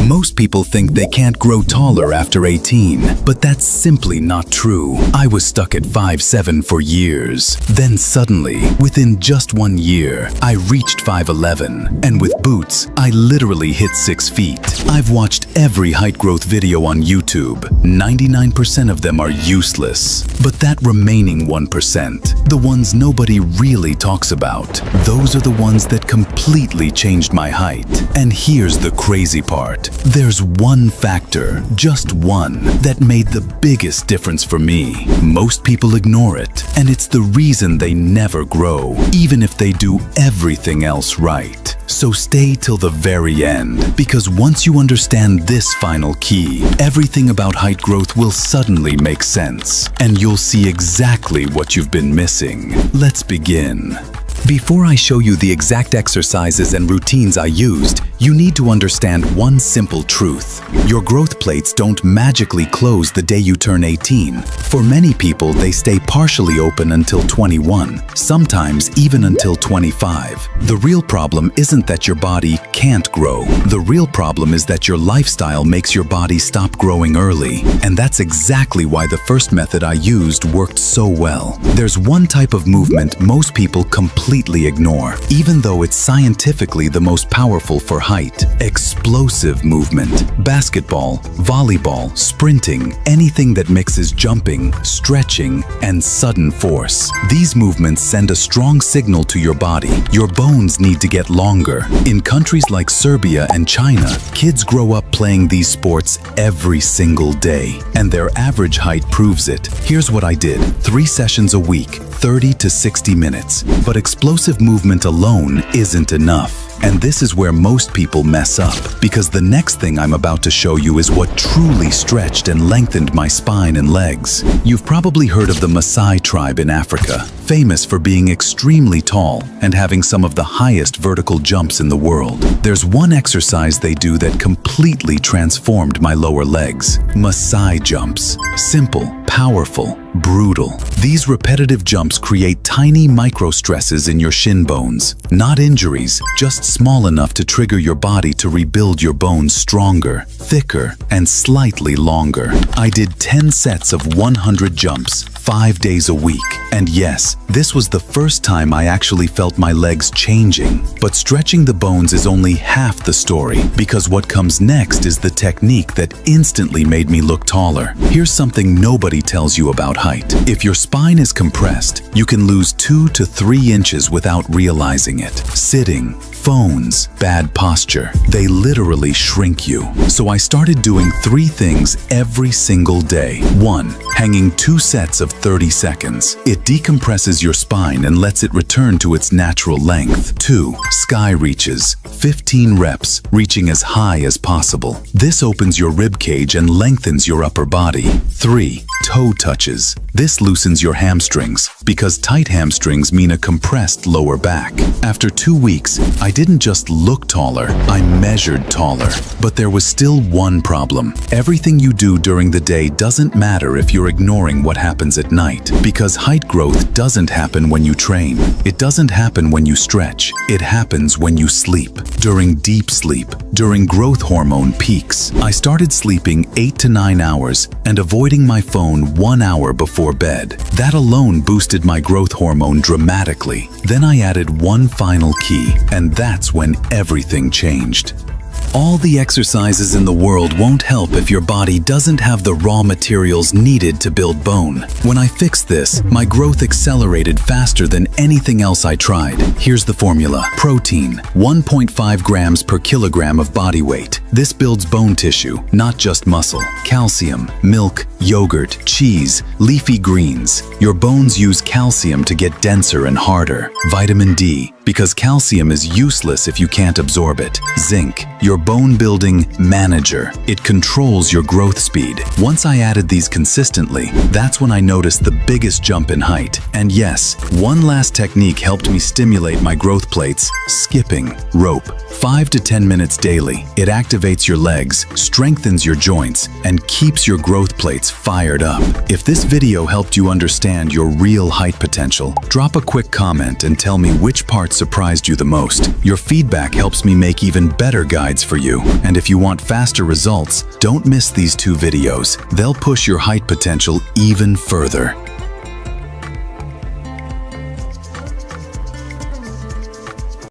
Most people think they can't grow taller after 18, but that's simply not true. I was stuck at 5'7" for years. Then suddenly, within just 1 year, I reached 5'11", and with boots, I literally hit 6 feet. I've watched every height growth video on YouTube. 99% of them are useless. But that remaining 1%, the ones nobody really talks about, those are the ones that completely changed my height. And here's the crazy part. There's one factor, just one, that made the biggest difference for me. Most people ignore it, and it's the reason they never grow, even if they do everything else right. So stay till the very end, because once you understand this final key, everything about height growth will suddenly make sense, and you'll see exactly what you've been missing. Let's begin. Before I show you the exact exercises and routines I used, you need to understand one simple truth. Your growth plates don't magically close the day you turn 18. For many people, they stay partially open until 21, sometimes even until 25. The real problem isn't that your body can't grow. The real problem is that your lifestyle makes your body stop growing early. And that's exactly why the first method I used worked so well. There's one type of movement most people completely ignore, even though it's scientifically the most powerful for height: explosive movement. Basketball, volleyball, sprinting, anything that mixes jumping, stretching, and sudden force. These movements send a strong signal to your body. Your bones need to get longer. In countries like Serbia and China, kids grow up playing these sports every single day, and their average height proves it. Here's what I did: 3 sessions a week, 30 to 60 minutes. But explosive movement alone isn't enough. And this is where most people mess up, because the next thing I'm about to show you is what truly stretched and lengthened my spine and legs. You've probably heard of the Maasai tribe in Africa, famous for being extremely tall and having some of the highest vertical jumps in the world. There's one exercise they do that completely transformed my lower legs: Maasai jumps. Simple, powerful, brutal. These repetitive jumps create tiny micro stresses in your shin bones. Not injuries, just small enough to trigger your body to rebuild your bones stronger, thicker, and slightly longer. I did 10 sets of 100 jumps, 5 days a week. And yes, this was the first time I actually felt my legs changing. But stretching the bones is only half the story, because what comes next is the technique that instantly made me look taller. Here's something nobody tells you about height. If your spine is compressed, you can lose 2 to 3 inches without realizing it. Sitting, phones, bad posture, they literally shrink you. So I started doing 3 things every single day. 1. Hanging 2 sets of 30 seconds. It decompresses your spine and lets it return to its natural length. 2. Sky reaches. 15 reps, reaching as high as possible. This opens your rib cage and lengthens your upper body. 3. Toe touches. This loosens your hamstrings, because tight hamstrings mean a compressed lower back. After 2 weeks, I didn't just look taller, I measured taller. But there was still one problem. Everything you do during the day doesn't matter if you're ignoring what happens at night, because height growth doesn't happen when you train. It doesn't happen when you stretch. It happens when you sleep. During deep sleep, during growth hormone peaks, I started sleeping 8 to 9 hours and avoiding my phone 1 hour before bed. That alone boosted my growth hormone dramatically. Then I added one final key, and that's when everything changed. All the exercises in the world won't help if your body doesn't have the raw materials needed to build bone. When I fixed this, my growth accelerated faster than anything else I tried. Here's the formula. Protein, 1.5 grams per kilogram of body weight. This builds bone tissue, not just muscle. Calcium, milk, yogurt, cheese, leafy greens. Your bones use calcium to get denser and harder. Vitamin D, because calcium is useless if you can't absorb it. Zinc, your bone-building manager. It controls your growth speed. Once I added these consistently, that's when I noticed the biggest jump in height. And yes, one last technique helped me stimulate my growth plates: skipping rope. 5 to 10 minutes daily. It activates your legs, strengthens your joints, and keeps your growth plates fired up. If this video helped you understand your real height potential, drop a quick comment and tell me which parts surprised you the most? Your feedback helps me make even better guides for you. And if you want faster results, don't miss these 2 videos. They'll push your height potential even further.